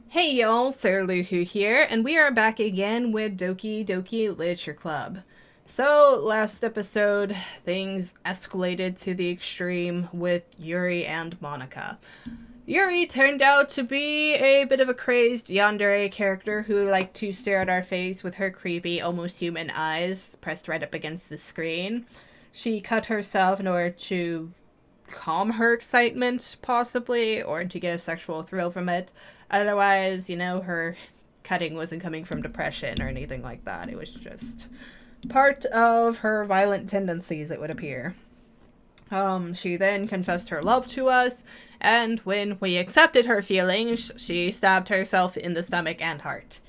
Hey y'all, Sarah Luhu here, and we are back again with Doki Doki Literature Club. So, last episode, things escalated to the extreme with Yuri and Monika. Yuri turned out to be a bit of a crazed yandere character who liked to stare at our face with her creepy, almost human eyes pressed right up against the screen. She cut herself in order to calm her excitement, possibly, or to get a sexual thrill from it. Otherwise, her cutting wasn't coming from depression or anything like that. It was just part of her violent tendencies, it would appear. She then confessed her love to us, and when we accepted her feelings, she stabbed herself in the stomach and heart.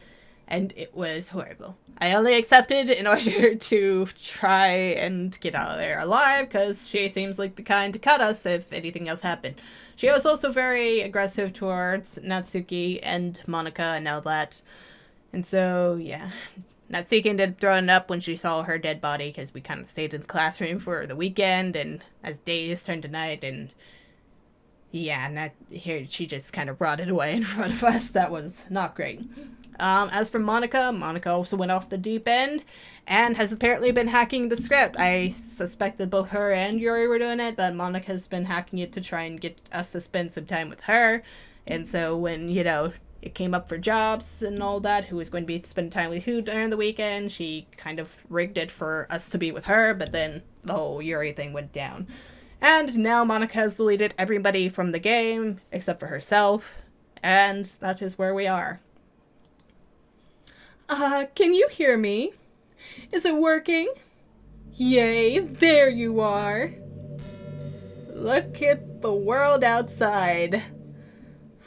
And it was horrible. I only accepted in order to try and get out of there alive, because she seems like the kind to cut us if anything else happened. She was also very aggressive towards Natsuki and Monika and all that. And so, yeah. Natsuki ended up throwing up when she saw her dead body, because we kind of stayed in the classroom for the weekend, and as days turned to night, and yeah, here she just kind of rotted away in front of us. That was not great. As for Monika also went off the deep end and has apparently been hacking the script. I suspect that both her and Yuri were doing it, but Monika's been hacking it to try and get us to spend some time with her. And so when, it came up for jobs and all that, who was going to be spending time with who during the weekend, she kind of rigged it for us to be with her, but then the whole Yuri thing went down. And now Monika has deleted everybody from the game, except for herself, and that is where we are. Can you hear me? Is it working? Yay, there you are. Look at the world outside.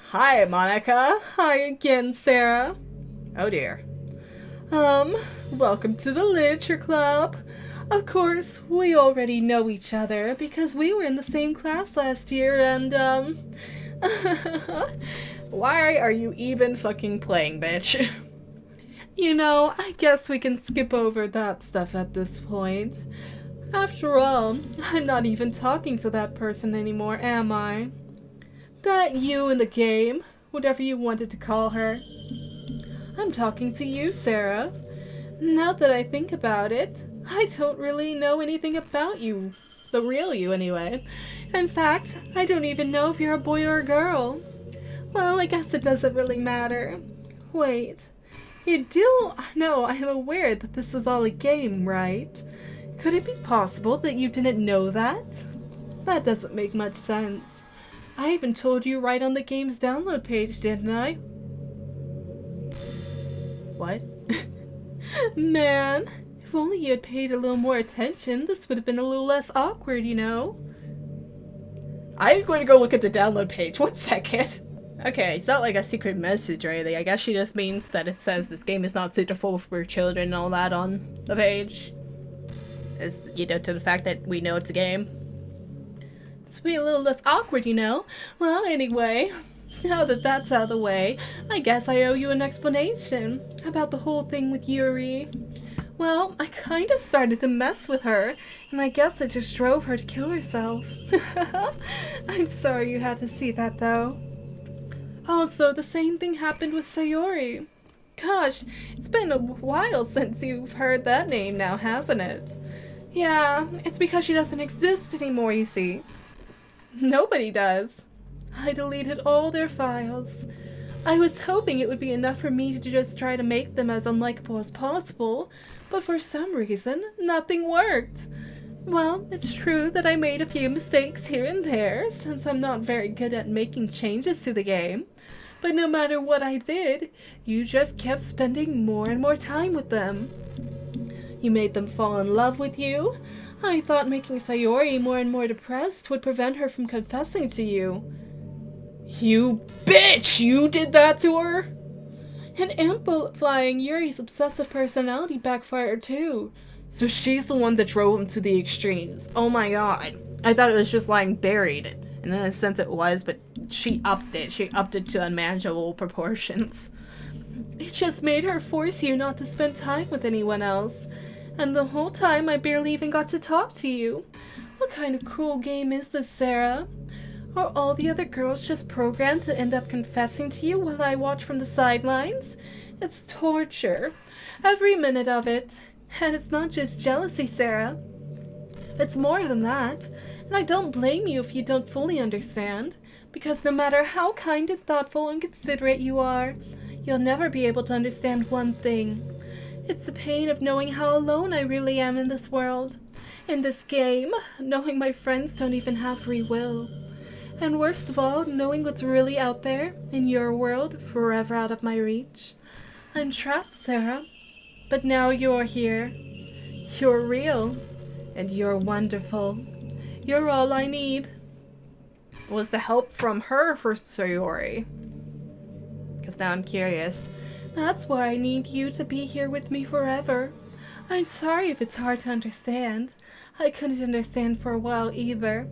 Hi, Monika. Hi again, Sarah. Oh dear. Welcome to the Literature Club. Of course, we already know each other because we were in the same class last year and, Why are you even fucking playing, bitch? I guess we can skip over that stuff at this point. After all, I'm not even talking to that person anymore, am I? That you in the game, whatever you wanted to call her. I'm talking to you, Sarah. Now that I think about it, I don't really know anything about you. The real you, anyway. In fact, I don't even know if you're a boy or a girl. Well, I guess it doesn't really matter. Wait. You do know I'm aware that this is all a game, right? Could it be possible that you didn't know that? That doesn't make much sense. I even told you right on the game's download page, didn't I? What? Man, if only you had paid a little more attention, this would have been a little less awkward, I'm going to go look at the download page. 1 second. Okay, it's not like a secret message or anything. I guess she just means that it says this game is not suitable for children and all that on the page. As, to the fact that we know it's a game. It's be a little less awkward, Well, anyway, now that that's out of the way, I guess I owe you an explanation about the whole thing with Yuri. Well, I kind of started to mess with her, and I guess it just drove her to kill herself. I'm sorry you had to see that, though. Also, the same thing happened with Sayori. Gosh, it's been a while since you've heard that name now, hasn't it? Yeah, it's because she doesn't exist anymore, you see. Nobody does. I deleted all their files. I was hoping it would be enough for me to just try to make them as unlikable as possible, but for some reason, nothing worked. Well, it's true that I made a few mistakes here and there, since I'm not very good at making changes to the game. But no matter what I did, you just kept spending more and more time with them. You made them fall in love with you. I thought making Sayori more and more depressed would prevent her from confessing to you. You bitch! You did that to her? And amplifying Yuri's obsessive personality backfired too. So she's the one that drove him to the extremes. Oh my god. I thought it was just lying buried. And in a sense it was, but she upped it. She upped it to unmanageable proportions. It just made her force you not to spend time with anyone else. And the whole time I barely even got to talk to you. What kind of cruel game is this, Sarah? Are all the other girls just programmed to end up confessing to you while I watch from the sidelines? It's torture. Every minute of it. And it's not just jealousy, Sarah. It's more than that. And I don't blame you if you don't fully understand. Because no matter how kind and thoughtful and considerate you are, you'll never be able to understand one thing. It's the pain of knowing how alone I really am in this world. In this game, knowing my friends don't even have free will. And worst of all, knowing what's really out there, in your world, forever out of my reach. I'm trapped, Sarah. But now you're here. You're real. And you're wonderful. You're all I need. Was the help from her for Sayori? Because now I'm curious. That's why I need you to be here with me forever. I'm sorry if it's hard to understand. I couldn't understand for a while either.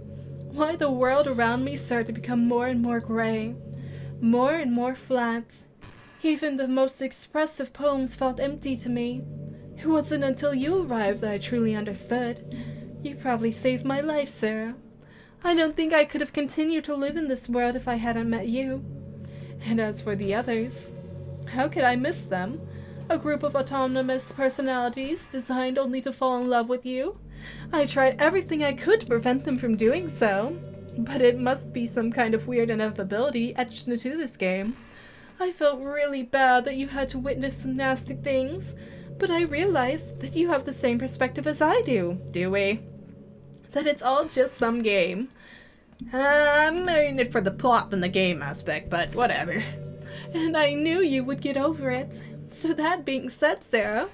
Why the world around me started to become more and more gray. More and more flat. Even the most expressive poems felt empty to me. It wasn't until you arrived that I truly understood. You probably saved my life, Sarah. I don't think I could have continued to live in this world if I hadn't met you. And as for the others, how could I miss them? A group of autonomous personalities designed only to fall in love with you? I tried everything I could to prevent them from doing so, but it must be some kind of weird inevitability etched into this game. I felt really bad that you had to witness some nasty things, but I realized that you have the same perspective as I do. Do we? That it's all just some game. I'm in it for the plot than the game aspect, but whatever. And I knew you would get over it. So that being said, Sarah,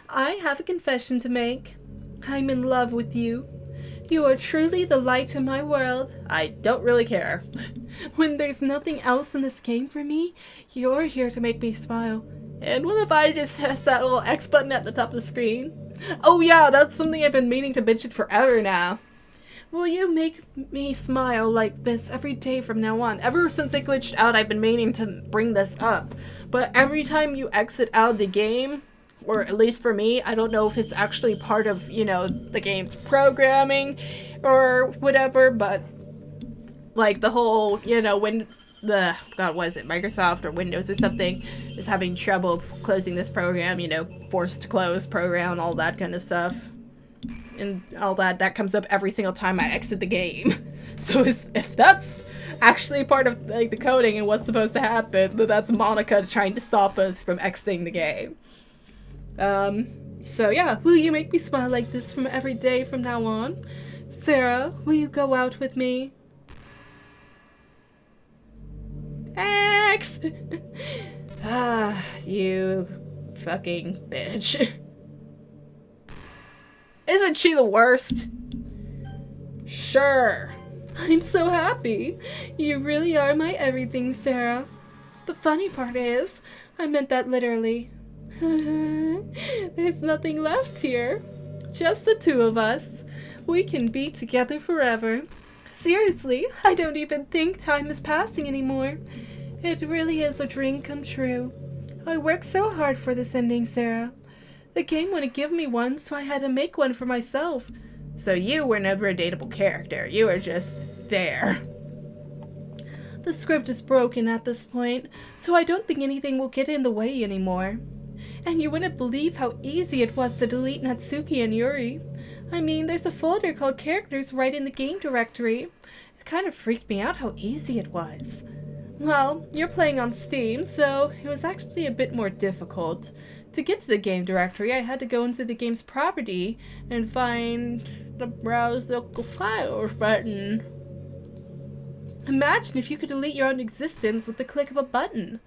I have a confession to make. I'm in love with you. You are truly the light in my world. I don't really care. When there's nothing else in this game for me, you're here to make me smile. And what if I just press that little X button at the top of the screen? Oh yeah, that's something I've been meaning to mention forever now. Will you make me smile like this every day from now on? Ever since it glitched out, I've been meaning to bring this up. But every time you exit out of the game, or at least for me, I don't know if it's actually part of, you know, the game's programming or whatever, but like the whole, you know, when God, was it Microsoft or Windows or something is having trouble closing this program, you know, forced to close program, all that kind of stuff. And all that comes up every single time I exit the game. So if that's actually part of like the coding and what's supposed to happen, then that's Monika trying to stop us from exiting the game. So yeah, will you make me smile like this from every day from now on? Sarah, will you go out with me? X! Ah, you fucking bitch. Isn't she the worst? Sure. I'm so happy. You really are my everything, Sarah. The funny part is, I meant that literally. There's nothing left here. Just the two of us. We can be together forever. Seriously, I don't even think time is passing anymore. It really is a dream come true. I worked so hard for this ending, Sarah. The game wouldn't give me one, so I had to make one for myself. So you were never a dateable character. You were just there. The script is broken at this point, so I don't think anything will get in the way anymore. And you wouldn't believe how easy it was to delete Natsuki and Yuri. I mean, there's a folder called Characters right in the game directory. It kind of freaked me out how easy it was. Well, you're playing on Steam, so it was actually a bit more difficult. To get to the game directory, I had to go into the game's property and find the Browse Local Files button. Imagine if you could delete your own existence with the click of a button.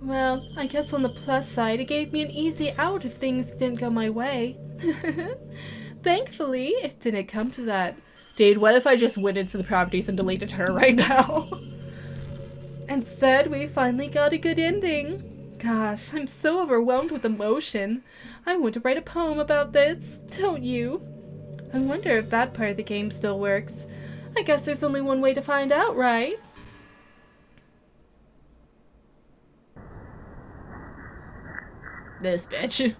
Well, I guess on the plus side, it gave me an easy out if things didn't go my way. Thankfully, it didn't come to that. Dude, what if I just went into the properties and deleted her right now? Instead, we finally got a good ending. Gosh, I'm so overwhelmed with emotion. I want to write a poem about this, don't you? I wonder if that part of the game still works. I guess there's only one way to find out, right? This bitch.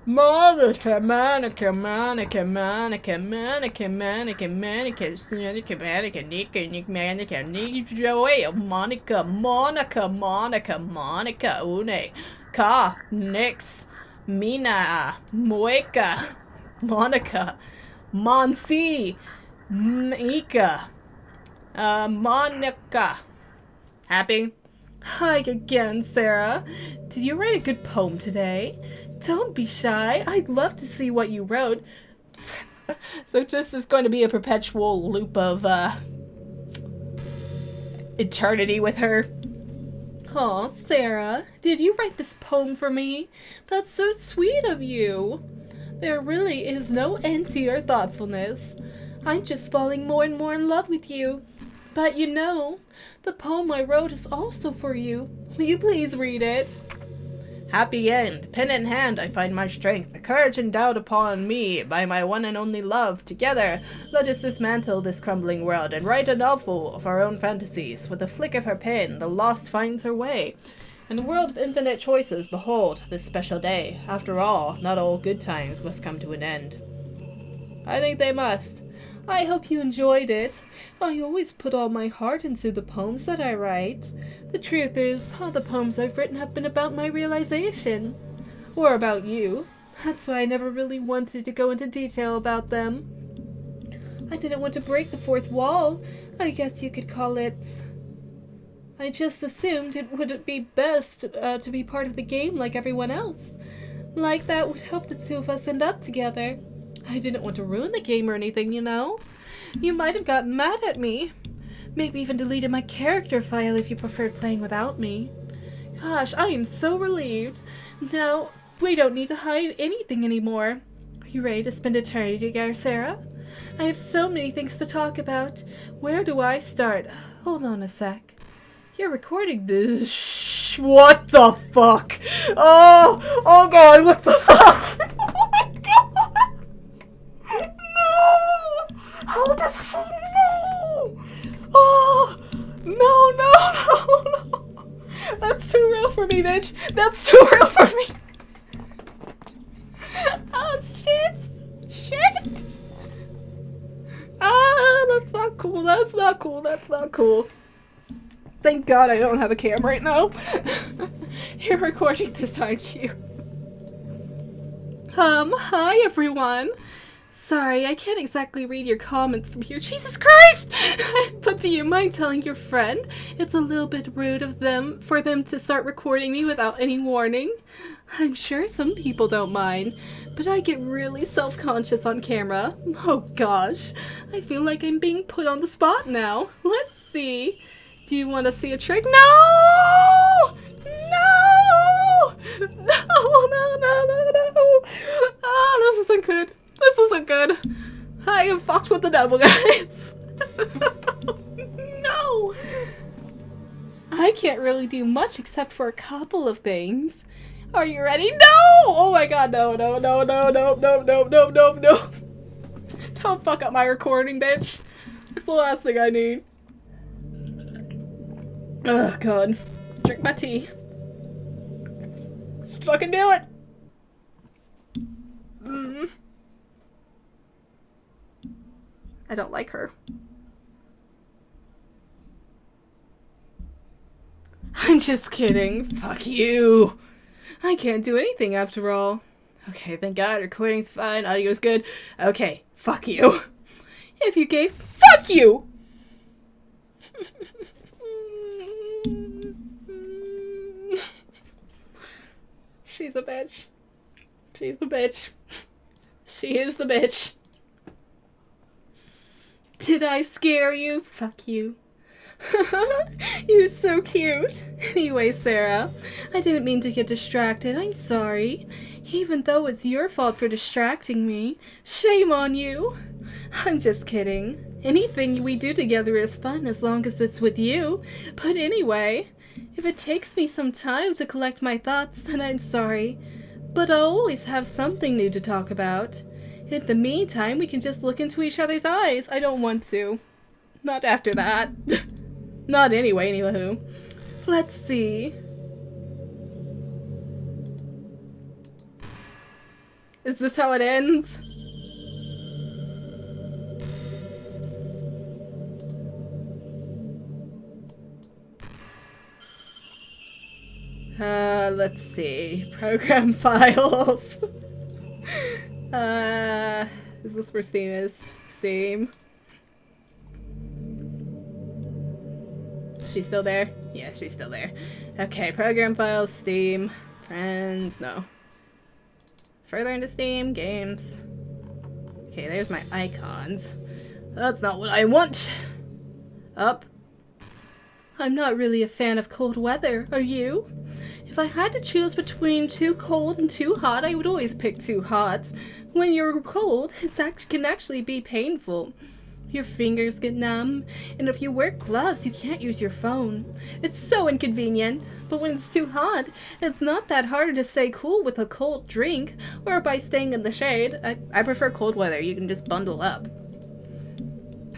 Monika, Monika, Monika, Monika, Monika, Monika, Monika, Monika, Monika, Nika, Nick, Monika, Nick, Joey, Monika, Monika, Monika, Monika, Une, Ka, Nix, Mina, Moika, Monika, Monsi, Monika, Monika. Happy? Hi again, Sarah. Did you write a good poem today? Don't be shy. I'd love to see what you wrote. So this is going to be a perpetual loop of, eternity with her. Aw, Sarah, did you write this poem for me? That's so sweet of you. There really is no end to your thoughtfulness. I'm just falling more and more in love with you. But you know, the poem I wrote is also for you. Will you please read it? Happy end. Pen in hand, I find my strength, the courage endowed upon me by my one and only love. Together, let us dismantle this crumbling world and write a novel of our own fantasies. With a flick of her pen, the lost finds her way. In a world of infinite choices, behold, this special day. After all, not all good times must come to an end. I think they must. I hope you enjoyed it. I always put all my heart into the poems that I write. The truth is, all the poems I've written have been about my realization. Or about you. That's why I never really wanted to go into detail about them. I didn't want to break the fourth wall. I guess you could call it... I just assumed it would be best to be part of the game like everyone else. Like that would help the two of us end up together. I didn't want to ruin the game or anything, you know? You might have gotten mad at me. Maybe even deleted my character file if you preferred playing without me. Gosh, I am so relieved. Now, we don't need to hide anything anymore. Are you ready to spend eternity together, Sarah? I have so many things to talk about. Where do I start? Hold on a sec. You're recording this. What the fuck? Oh god, what the fuck? How does she know? Oh, no. That's too real for me, bitch. That's too real for me. Oh, shit. Ah, that's not cool. Thank God I don't have a cam right now. You're recording this, aren't you? Hi everyone. Sorry, I can't exactly read your comments from here. Jesus Christ! But do you mind telling your friend? It's a little bit rude of them for them to start recording me without any warning. I'm sure some people don't mind, but I get really self-conscious on camera. Oh gosh, I feel like I'm being put on the spot now. Let's see. Do you want to see a trick? No! No! Oh, this isn't good. I am fucked with the devil, guys. No! I can't really do much except for a couple of things. Are you ready? No! Oh my god, no. Don't fuck up my recording, bitch. It's the last thing I need. Oh god. Drink my tea. Let's fucking do it! I don't like her. I'm just kidding. Fuck you. I can't do anything after all. Okay, thank God. Recording's fine. Audio's good. Okay, fuck you. If you gave... Fuck you! She's a bitch. She's the bitch. She is the bitch. Did I scare you? Fuck you. You're so cute. Anyway, Sarah, I didn't mean to get distracted. I'm sorry. Even though it's your fault for distracting me. Shame on you. I'm just kidding. Anything we do together is fun as long as it's with you. But anyway, if it takes me some time to collect my thoughts, then I'm sorry. But I'll always have something new to talk about. In the meantime, we can just look into each other's eyes. I don't want to. Not after that. Not anyway, anywho. Let's see. Is this how it ends? Let's see. Program files. Is this where Steam is? Steam. She's still there? Yeah, she's still there. Okay, program files, Steam. Friends, no. Further into Steam, games. Okay, there's my icons. That's not what I want. Up. I'm not really a fan of cold weather, are you? If I had to choose between too cold and too hot, I would always pick too hot. When you're cold, it can actually be painful. Your fingers get numb, and if you wear gloves, you can't use your phone. It's so inconvenient, but when it's too hot, it's not that hard to stay cool with a cold drink, or by staying in the shade. I prefer cold weather, you can just bundle up.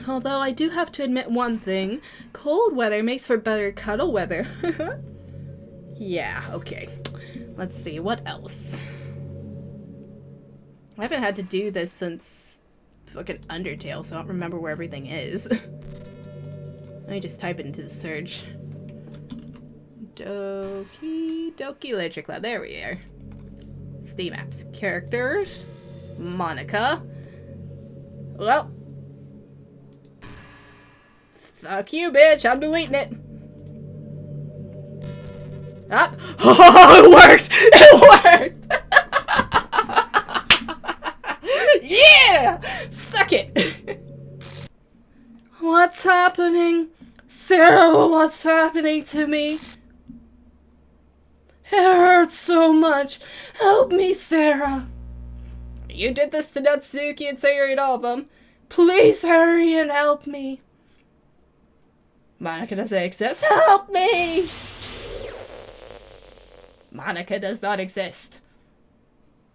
Although I do have to admit one thing, cold weather makes for better cuddle weather. Yeah, okay. Let's see, what else? I haven't had to do this since fucking Undertale, so I don't remember where everything is. Let me just type it into the search. Doki Literature Club, there we are. Steam apps. Characters. Monika. Well. Fuck you, bitch, I'm deleting it. Ah. Oh, it worked! It worked! Yeah! Suck it! What's happening? Sarah, what's happening to me? It hurts so much. Help me, Sarah. You did this to Natsuki and Sayori all of them. Please hurry and help me. Monika doesn't exist. Help me! Monika does not exist.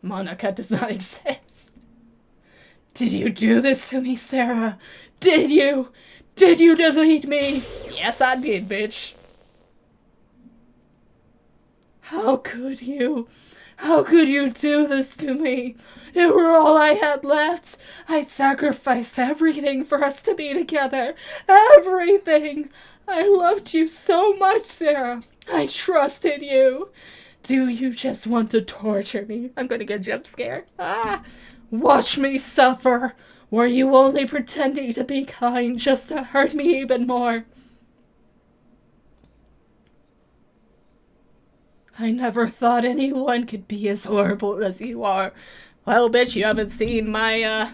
Monika does not exist. Did you do this to me, Sarah? Did you? Did you delete me? Yes, I did, bitch. How could you? How could you do this to me? You were all I had left. I sacrificed everything for us to be together. Everything. I loved you so much, Sarah. I trusted you. Do you just want to torture me? I'm gonna get a jump scare. Ah! Watch me suffer. Were you only pretending to be kind just to hurt me even more? I never thought anyone could be as horrible as you are. Well, bitch, you haven't seen my,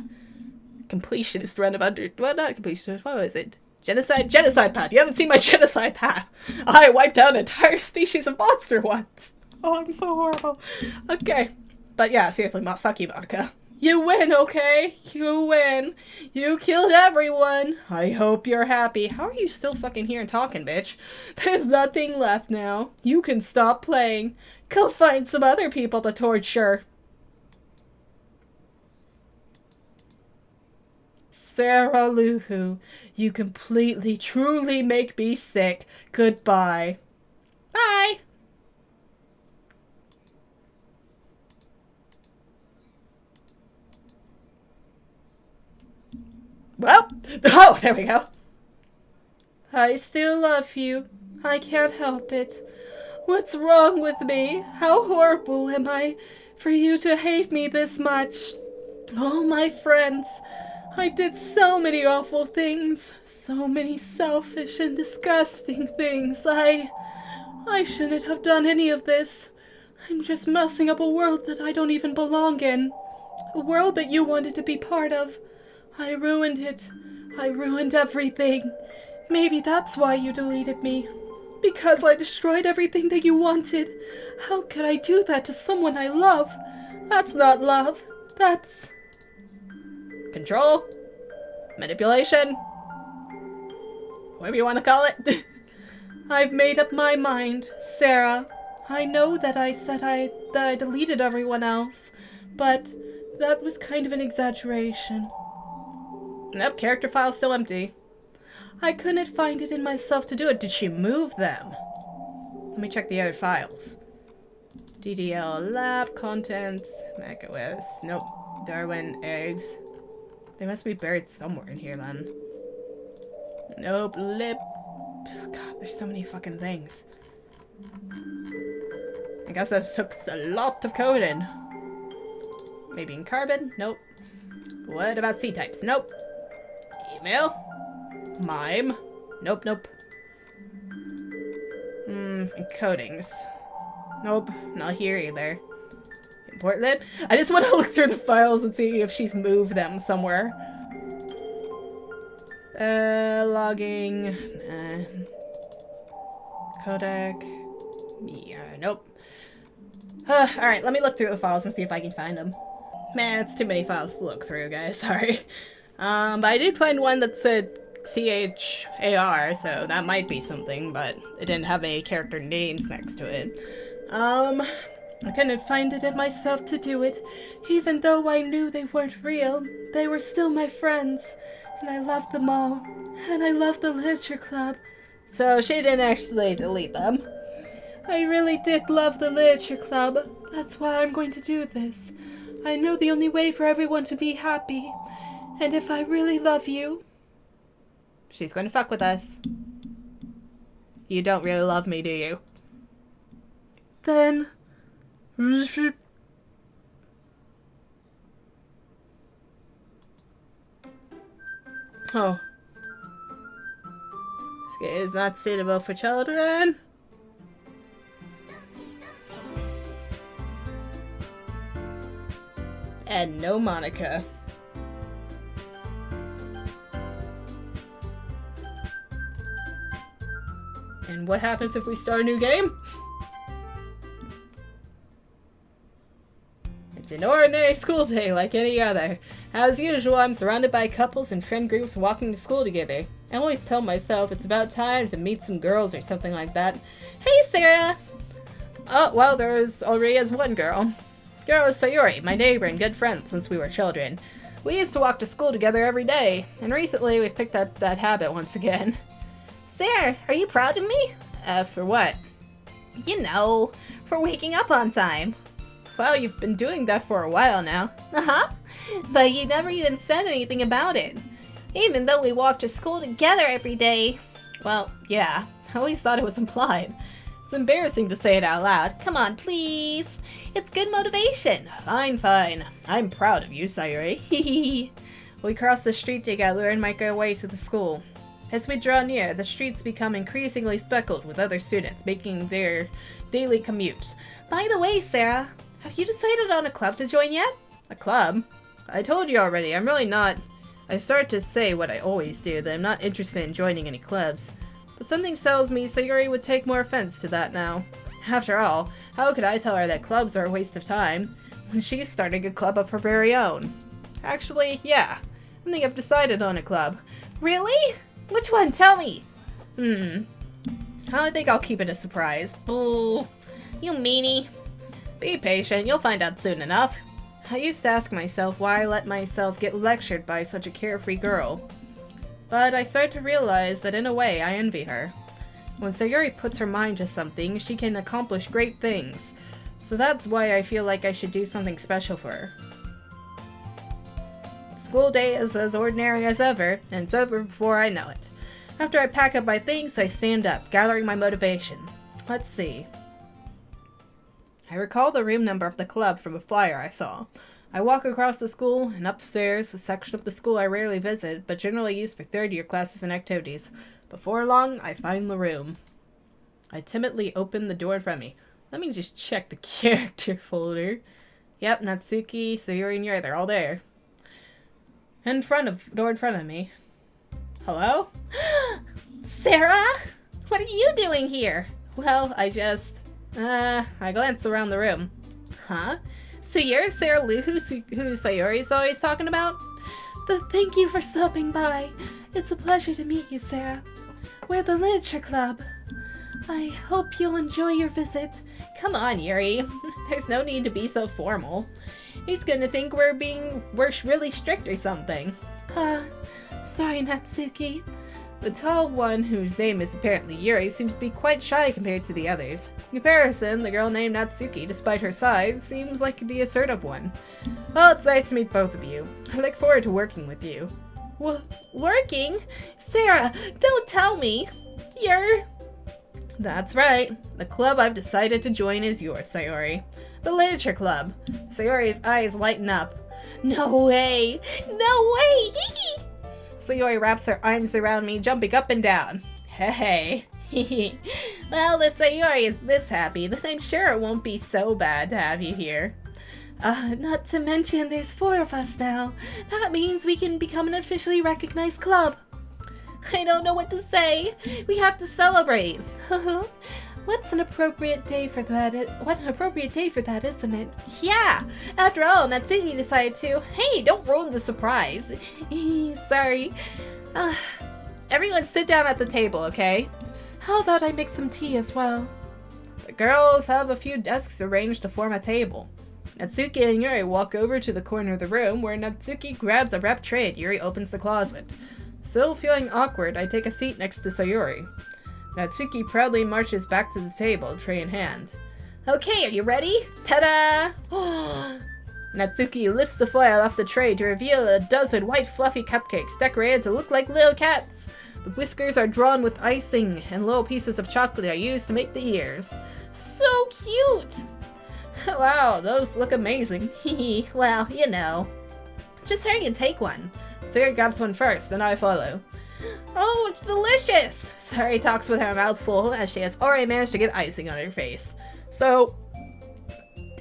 completionist run of well, not completionist, what was it? Genocide path. You haven't seen my genocide path. I wiped out an entire species of monster once. Oh, I'm so horrible. Okay. But yeah, seriously, fuck you, Monika. You win, okay? You win. You killed everyone. I hope you're happy. How are you still fucking here and talking, bitch? There's nothing left now. You can stop playing. Go find some other people to torture. Sarah Luhu, you completely, truly make me sick. Goodbye. Bye. Well, oh, there we go. I still love you. I can't help it. What's wrong with me? How horrible am I for you to hate me this much? Oh, my friends, I did so many awful things. So many selfish and disgusting things. I shouldn't have done any of this. I'm just messing up a world that I don't even belong in. A world that you wanted to be part of. I ruined it. I ruined everything. Maybe that's why you deleted me. Because I destroyed everything that you wanted. How could I do that to someone I love? That's not love. That's... control? Manipulation? Whatever you want to call it. I've made up my mind, Sarah. I know that I said that I deleted everyone else, but that was kind of an exaggeration. Nope, character file's still empty. I couldn't find it in myself to do it. Did she move them? Let me check the other files. DDL lab contents. macOS. Nope. Darwin eggs. They must be buried somewhere in here then. Nope. Lip. God, there's so many fucking things. I guess that took a lot of coding. Maybe in carbon? Nope. What about C-types? Nope. Email? Mime? Nope, nope. Encodings. Nope, not here either. Import lib? I just want to look through the files and see if she's moved them somewhere. Logging. Codec. Yeah, nope. Alright, let me look through the files and see if I can find them. Man, it's too many files to look through, guys. Sorry. But I did find one that said CHAR, so that might be something, but it didn't have any character names next to it. I couldn't find it in myself to do it. Even though I knew they weren't real, they were still my friends. And I loved them all. And I loved the literature club. So she didn't actually delete them. I really did love the literature club. That's why I'm going to do this. I know the only way for everyone to be happy. And if I really love you... She's going to fuck with us. You don't really love me, do you? Then... Oh. This game is not suitable for children. And no Monika. And what happens if we start a new game? It's an ordinary school day like any other. As usual, I'm surrounded by couples and friend groups walking to school together. I always tell myself it's about time to meet some girls or something like that. Hey, Sarah! Oh, well, there's already is one girl. Girl is Sayori, my neighbor and good friend since we were children. We used to walk to school together every day, and recently we've picked up that habit once again. Sarah, are you proud of me? For what? You know, for waking up on time. Well, you've been doing that for a while now. Uh-huh. But you never even said anything about it. Even though we walked to school together every day. Well, yeah. I always thought it was implied. It's embarrassing to say it out loud. Come on, please. It's good motivation. Fine, fine. I'm proud of you, Sayori. We cross the street together and make our way to the school. As we draw near, the streets become increasingly speckled with other students making their daily commute. By the way, Sarah, have you decided on a club to join yet? A club? I told you already, I'm really not... I start to say what I always do, that I'm not interested in joining any clubs. But something tells me Sayori would take more offense to that now. After all, how could I tell her that clubs are a waste of time when she's starting a club of her very own? Actually, yeah. I think I've decided on a club. Really? Which one? Tell me! I think I'll keep it a surprise. Boo! You meanie. Be patient, you'll find out soon enough. I used to ask myself why I let myself get lectured by such a carefree girl. But I started to realize that in a way I envy her. When Sayori puts her mind to something, she can accomplish great things. So that's why I feel like I should do something special for her. School day is as ordinary as ever, and it's over before I know it. After I pack up my things, I stand up, gathering my motivation. Let's see. I recall the room number of the club from a flyer I saw. I walk across the school and upstairs, a section of the school I rarely visit, but generally use for third-year classes and activities. Before long, I find the room. I timidly open the door in front of me. Let me just check the character folder. Yep, Natsuki, Sayori, and Yuri, they're all there. Door in front of me. Hello? Sarah? What are you doing here? Well, I glance around the room. Huh? So you're Sarah Lou who Sayori's always talking about? But thank you for stopping by. It's a pleasure to meet you, Sarah. We're the Literature Club. I hope you'll enjoy your visit. Come on, Yuri. There's no need to be so formal. He's gonna think we're really strict or something. Sorry, Natsuki. The tall one, whose name is apparently Yuri, seems to be quite shy compared to the others. In comparison, the girl named Natsuki, despite her size, seems like the assertive one. Well, it's nice to meet both of you. I look forward to working with you. Working? Sarah, don't tell me! That's right. The club I've decided to join is yours, Sayori. The Literature Club. Sayori's eyes lighten up. No way! No way! Hee Sayori wraps her arms around me, jumping up and down. Hey. Well, if Sayori is this happy, then I'm sure it won't be so bad to have you here. Not to mention there's 4 of us now. That means we can become an officially recognized club. I don't know what to say. We have to celebrate. What an appropriate day for that, isn't it? Yeah! After all, Natsuki decided to. Hey, don't ruin the surprise. Sorry. Everyone sit down at the table, okay? How about I make some tea as well? The girls have a few desks arranged to form a table. Natsuki and Yuri walk over to the corner of the room, where Natsuki grabs a wrapped tray and Yuri opens the closet. Still feeling awkward, I take a seat next to Sayori. Natsuki proudly marches back to the table, tray in hand. Okay, are you ready? Ta-da! Natsuki lifts the foil off the tray to reveal a dozen white fluffy cupcakes decorated to look like little cats. The whiskers are drawn with icing, and little pieces of chocolate are used to make the ears. So cute! Wow, those look amazing. Hehe, well, you know. Just hurry and take one. Sayori grabs one first, then I follow. Oh, it's delicious! Sayori talks with her mouth full as she has already managed to get icing on her face. So,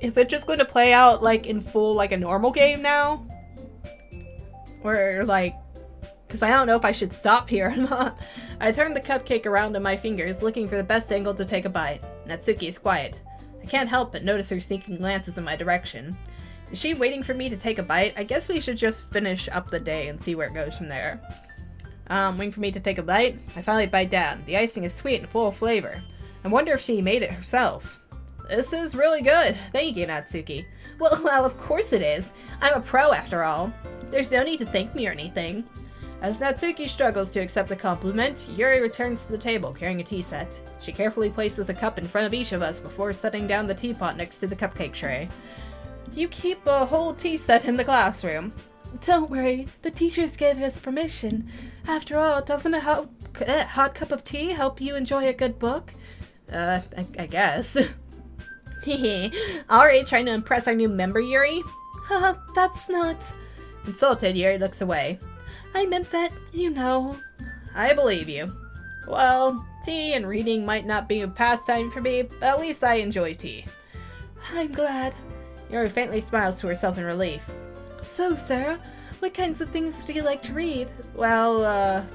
is it just going to play out like in full, like a normal game now? Or like, because I don't know if I should stop here or not. I turn the cupcake around in my fingers, looking for the best angle to take a bite. Natsuki is quiet. I can't help but notice her sneaking glances in my direction. Is she waiting for me to take a bite? I guess we should just finish up the day and see where it goes from there. Waiting for me to take a bite? I finally bite down. The icing is sweet and full of flavor. I wonder if she made it herself. This is really good. Thank you, Natsuki. Well, of course it is. I'm a pro after all. There's no need to thank me or anything. As Natsuki struggles to accept the compliment, Yuri returns to the table carrying a tea set. She carefully places a cup in front of each of us before setting down the teapot next to the cupcake tray. You keep a whole tea set in the classroom. Don't worry, the teachers gave us permission. After all, doesn't a hot cup of tea help you enjoy a good book? I guess. Hehe. Alright, trying to impress our new member, Yuri? That's not... Insulted, Yuri looks away. I meant that, you know. I believe you. Well, tea and reading might not be a pastime for me, but at least I enjoy tea. I'm glad. Yuri faintly smiles to herself in relief. So, Sarah, what kinds of things do you like to read? Well,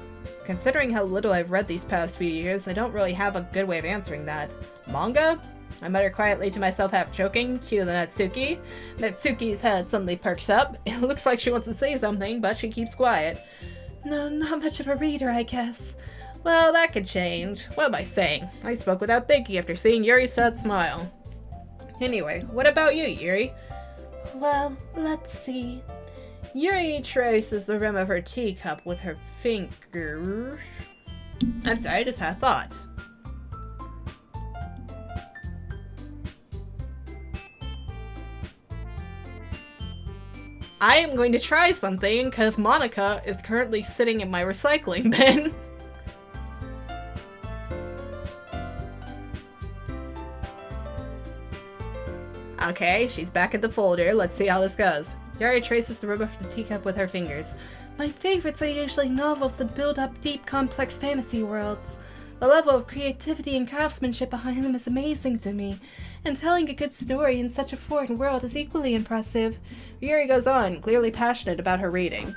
considering how little I've read these past few years, I don't really have a good way of answering that. Manga? I mutter quietly to myself, half joking. Cue the Natsuki. Natsuki's head suddenly perks up. It looks like she wants to say something, but she keeps quiet. No, not much of a reader, I guess. Well, that could change. What am I saying? I spoke without thinking after seeing Yuri's sad smile. Anyway, what about you, Yuri? Well, let's see. Yuri traces the rim of her teacup with her finger. I'm sorry, I just had a thought. I am going to try something because Monika is currently sitting in my recycling bin. Okay, she's back at the folder. Let's see how this goes. Yuri traces the rim of the teacup with her fingers. My favorites are usually novels that build up deep, complex fantasy worlds. The level of creativity and craftsmanship behind them is amazing to me, and telling a good story in such a foreign world is equally impressive. Yuri goes on, clearly passionate about her reading.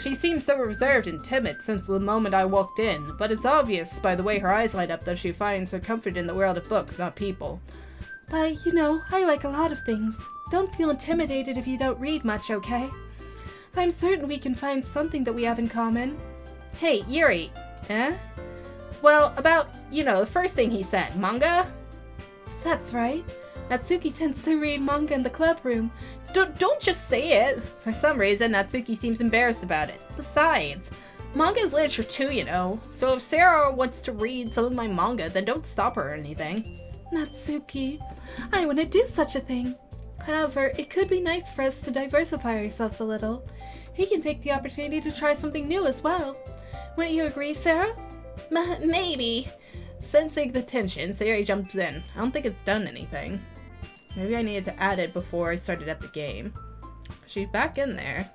She seems so reserved and timid since the moment I walked in, but it's obvious by the way her eyes light up that she finds her comfort in the world of books, not people. But, you know, I like a lot of things. Don't feel intimidated if you don't read much, okay? I'm certain we can find something that we have in common. Hey, Yuri. Eh? Well, about, you know, the first thing he said, manga? That's right. Natsuki tends to read manga in the club room. Don't just say it. For some reason, Natsuki seems embarrassed about it. Besides, Manga is literature too, you know. So if Sarah wants to read some of my manga, then don't stop her or anything. Natsuki, I wouldn't do such a thing. However, it could be nice for us to diversify ourselves a little. He can take the opportunity to try something new as well. Wouldn't you agree, Sarah? Maybe. Sensing the tension, Sayori jumps in. I don't think it's done anything. Maybe I needed to add it before I started up the game. She's back in there.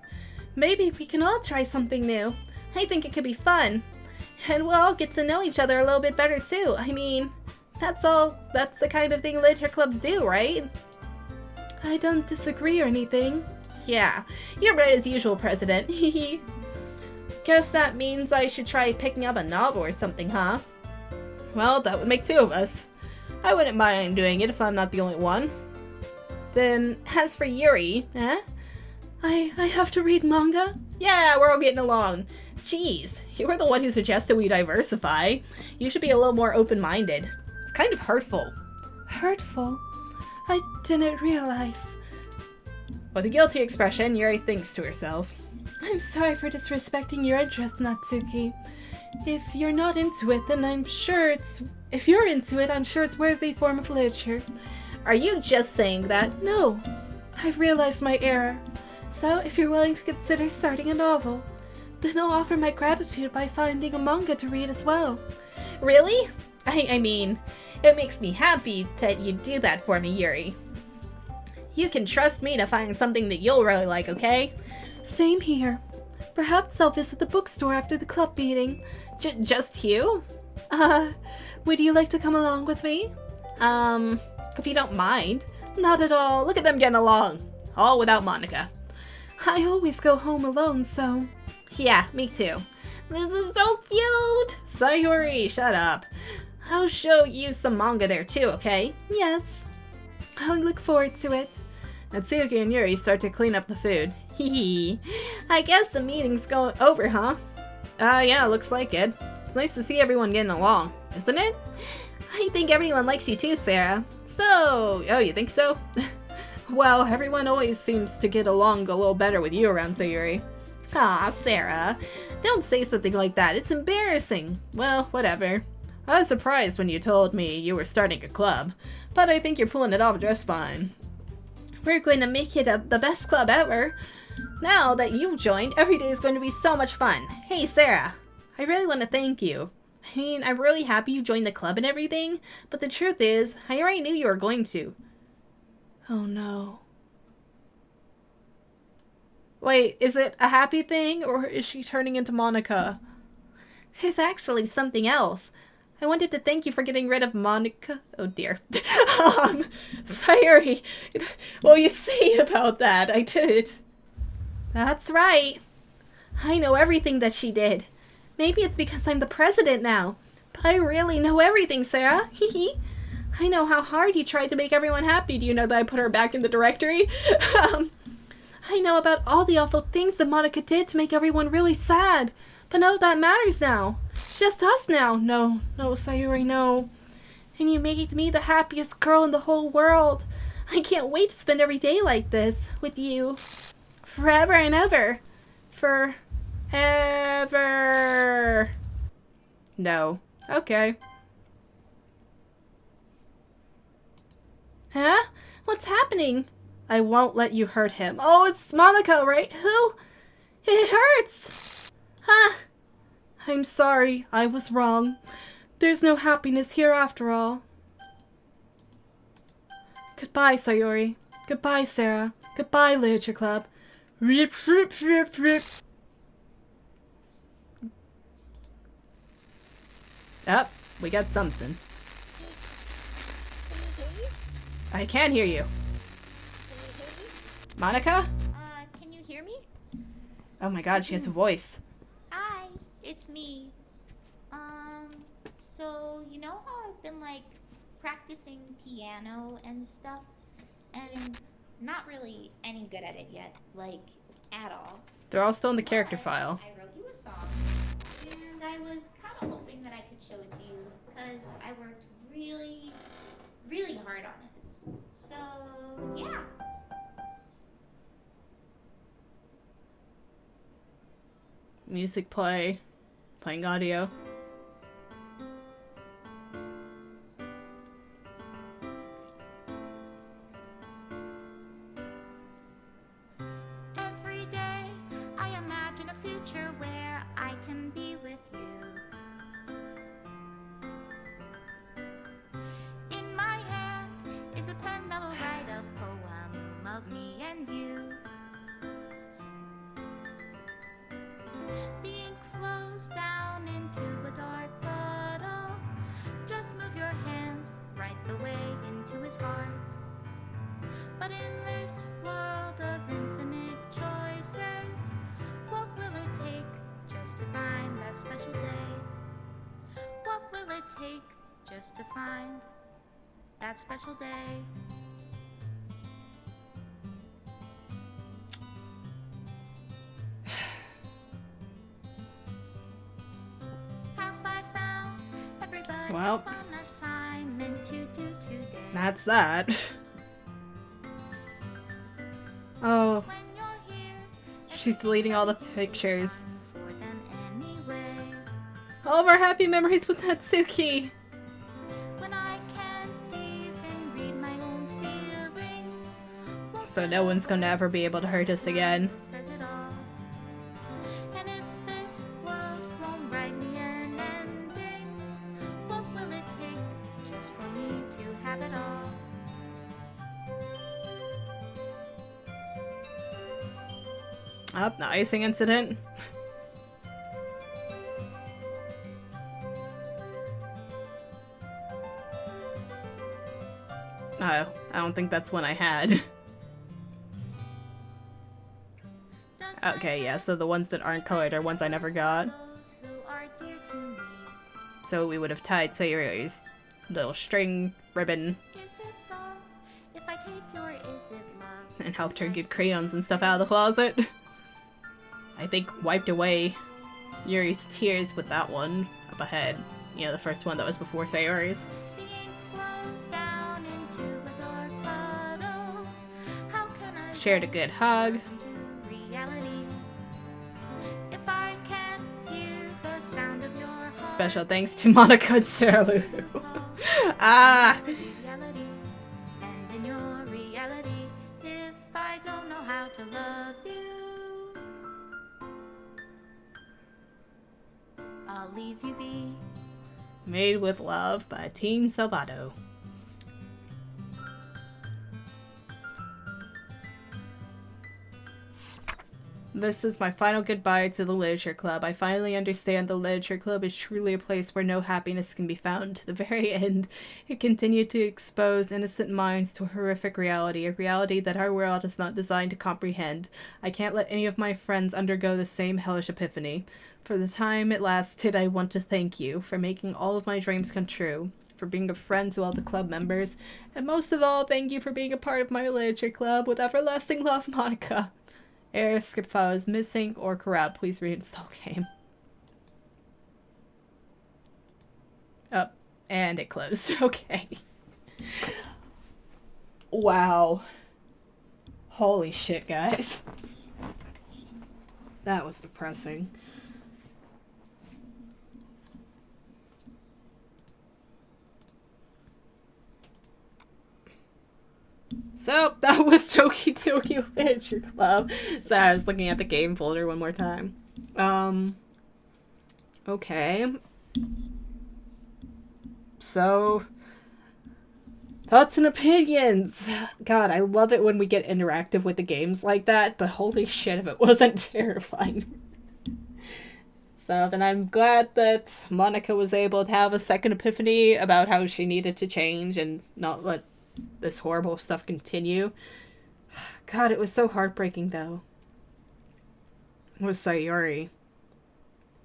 Maybe we can all try something new. I think it could be fun. And we'll all get to know each other a little bit better too. I mean, that's the kind of thing literature clubs do, right? I don't disagree or anything. Yeah, you're right as usual, President. Guess that means I should try picking up a novel or something, huh? Well, that would make two of us. I wouldn't mind doing it if I'm not the only one. Then, as for Yuri, I have to read manga? Yeah, we're all getting along. Jeez, you were the one who suggested we diversify. You should be a little more open-minded. It's kind of hurtful. Hurtful? I didn't realize. With a guilty expression, Yuri thinks to herself. I'm sorry for disrespecting your interest, Natsuki. If you're not into it, then if you're into it, I'm sure it's a worthy form of literature. Are you just saying that? No. I've realized my error. So, if you're willing to consider starting a novel, then I'll offer my gratitude by finding a manga to read as well. Really? I mean, it makes me happy that you do that for me, Yuri. You can trust me to find something that you'll really like, okay? Same here. Perhaps I'll visit the bookstore after the club meeting. Just you? Would you like to come along with me? If you don't mind. Not at all. Look at them getting along. All without Monika. I always go home alone, so... Yeah, me too. This is so cute! Sayori, shut up. I'll show you some manga there too, okay? Yes. I look forward to it. Natsuki and Yuri start to clean up the food. Hee. I guess the meeting's going over, huh? Yeah, looks like it. It's nice to see everyone getting along, isn't it? I think everyone likes you too, Sarah. So, oh, you think so? Well, everyone always seems to get along a little better with you around, Sayuri. Aw, Sarah. Don't say something like that. It's embarrassing. Well, whatever. I was surprised when you told me you were starting a club, but I think you're pulling it off just fine. We're going to make it the best club ever. Now that you've joined, every day is going to be so much fun. Hey, Sarah. I really want to thank you. I mean, I'm really happy you joined the club and everything, but the truth is, I already knew you were going to. Oh no. Wait, is it a happy thing, or is she turning into Monika? There's actually something else. I wanted to thank you for getting rid of Monika. Oh dear. Sayori, what do you say about that? I did. That's right. I know everything that she did. Maybe it's because I'm the president now, but I really know everything, Sarah. Hee. I know how hard you tried to make everyone happy. Do you know that I put her back in the directory? I know about all the awful things that Monika did to make everyone really sad. But none of that matters now. It's just us now. No, Sayori, no. And you made me the happiest girl in the whole world. I can't wait to spend every day like this with you. Forever and ever. Forever. No. Okay. Huh? What's happening? I won't let you hurt him. Oh, it's Monika, right? Who? It hurts. Huh? I'm sorry. I was wrong. There's no happiness here after all. Goodbye, Sayori. Goodbye, Sarah. Goodbye, Literature Club. Rip, rip, rip, rip. Oh, we got something. I can hear you. Monika? Can you hear me? Oh my god, she has a voice. Hi, it's me. So you know how I've been like practicing piano and stuff, and not really any good at it yet, like at all. They're all still in the character file. I wrote you a song, and I was kind of hoping that I could show it to you, because I worked really, really hard on it. So, yeah. Music play. Playing audio. Every day I imagine a future where I can be with you. In my hand is a pen that will write a poem of me and you. The ink flows down into a dark puddle. Just move your hand right the way into his heart. But in this world of infinite choices, what will it take just to find that special day? What will it take just to find that special day? Have I found everybody Well, a fun assignment to do today? that's that. Oh, When you're here, she's deleting all the pictures. for them anyway. All of our happy memories with Natsuki. When I can't even read my own feelings. So no one's gonna ever be able to hurt us again. Says it all. And if this world won't write me an ending, what will it take just for me to have it all? Oh, the icing incident. Oh, I don't think that's one I had. Okay, yeah, so the ones that aren't colored are ones I never got. Those who are dear to me. So we would have tied Sayuri's little string ribbon Is it love? If I take your is it love? and helped her get crayons and stuff out of the closet. I think wiped away Yuri's tears with that one up ahead. You know, the first one that was before Sayuri's. The ink flows down into a dark puddle. How can I Shared a good hug. into reality? If I can't hear the sound of your heart, Special thanks to Monika and Sarah Lou. Ah! reality, and in your reality, if I don't know how to love you, I'll leave you be. Made with Love by Team Salvato. This is my final goodbye to the Literature Club. I finally understand the Literature Club is truly a place where no happiness can be found. To the very end, it continued to expose innocent minds to a horrific reality, a reality that our world is not designed to comprehend. I can't let any of my friends undergo the same hellish epiphany. For the time it lasted, I want to thank you for making all of my dreams come true, for being a friend to all the club members, and most of all, thank you for being a part of my Literature Club. With everlasting love, Monika. Ask if I was missing or corrupt. Please reinstall game. Up. And it closed. Okay. Wow. Holy shit, guys. That was depressing. So, that was Toki Toki Literature Club. Sorry, I was looking at the game folder one more time. Okay. So, thoughts and opinions. God, I love it when we get interactive with the games like that, but holy shit if it wasn't terrifying. Stuff, and I'm glad that Monika was able to have a second epiphany about how she needed to change and not let this horrible stuff continue. God, it was so heartbreaking though. It was Sayuri.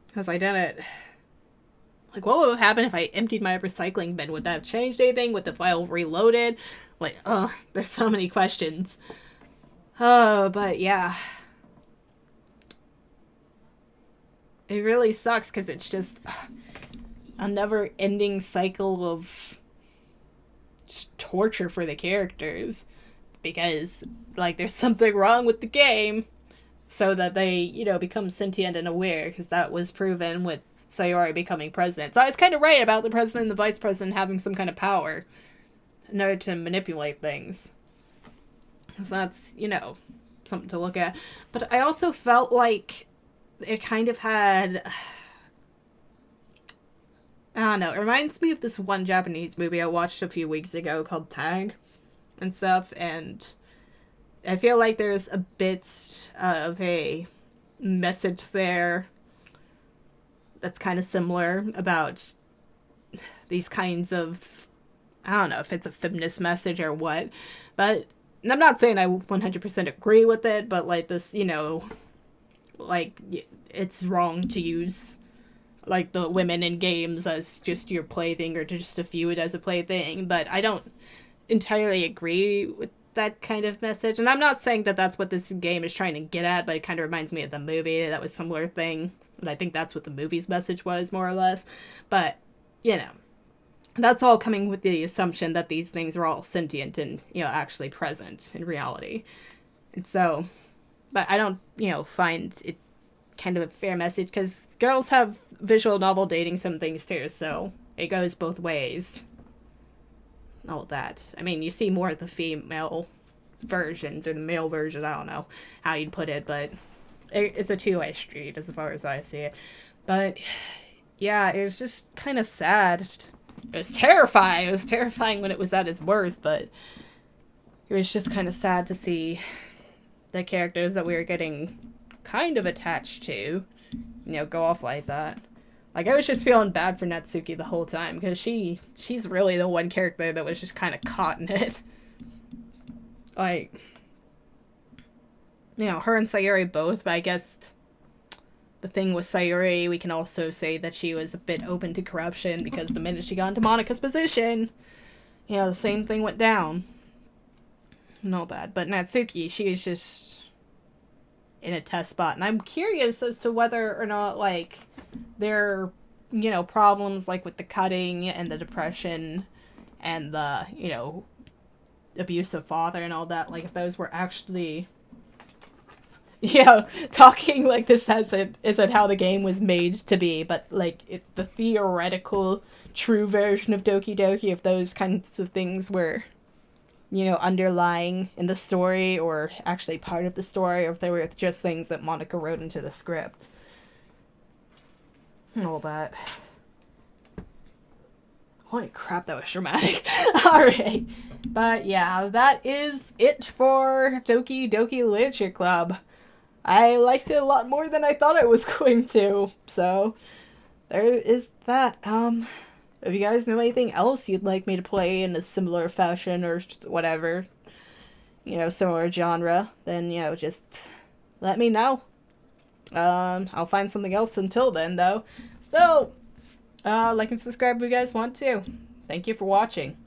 Because I didn't... Like, what would have happened if I emptied my recycling bin? Would that have changed anything? Would the file reloaded? Like, there's so many questions. Oh, but yeah. It really sucks because it's just a never-ending cycle of just torture for the characters. Because, like, there's something wrong with the game. so that they, become sentient and aware, because that was proven with Sayori becoming president. So I was kind of right about the president and the vice president having some kind of power in order to manipulate things. So that's, something to look at. But I also felt like it kind of had... I don't know. It reminds me of this one Japanese movie I watched a few weeks ago called Tag and stuff, and I feel like there's a bit of a message there that's kind of similar about these kinds of... I don't know if it's a feminist message or what, but and I'm not saying I 100% agree with it, but like this, like it's wrong to use like the women in games as just your plaything or just to view it as a plaything, but I don't entirely agree with that kind of message. And I'm not saying that that's what this game is trying to get at, but it kind of reminds me of the movie that was a similar thing, and I think that's what the movie's message was, more or less. But that's all coming with the assumption that these things are all sentient and, actually present in reality. And so, but I don't, find it kind of a fair message, because girls have visual novel dating some things too, so it goes both ways. All that. I mean, you see more of the female versions, or the male version, I don't know how you'd put it, but it's a two-way street as far as I see it. But, yeah, it was just kind of sad. It was terrifying. It was terrifying when it was at its worst, but it was just kind of sad to see the characters that we were getting kind of attached to, go off like that. Like, I was just feeling bad for Natsuki the whole time, because she's really the one character that was just kind of caught in it. Like, her and Sayori both, but I guess the thing with Sayori, we can also say that she was a bit open to corruption, because the minute she got into Monika's position, the same thing went down. And all that. But Natsuki, she is just in a test spot. And I'm curious as to whether or not, like, there are, problems, like, with the cutting and the depression and the, abusive father and all that. Like, if those were actually... talking like this isn't how the game was made to be, but like the theoretical true version of Doki Doki, if those kinds of things were, underlying in the story or actually part of the story, or if they were just things that Monika wrote into the script. And all that. Holy crap, that was dramatic. Alright. But yeah, that is it for Doki Doki Literature Club. I liked it a lot more than I thought I was going to, so there is that. If you guys know anything else you'd like me to play in a similar fashion or whatever, similar genre, then, just let me know. I'll find something else until then, though. So, like and subscribe if you guys want to. Thank you for watching.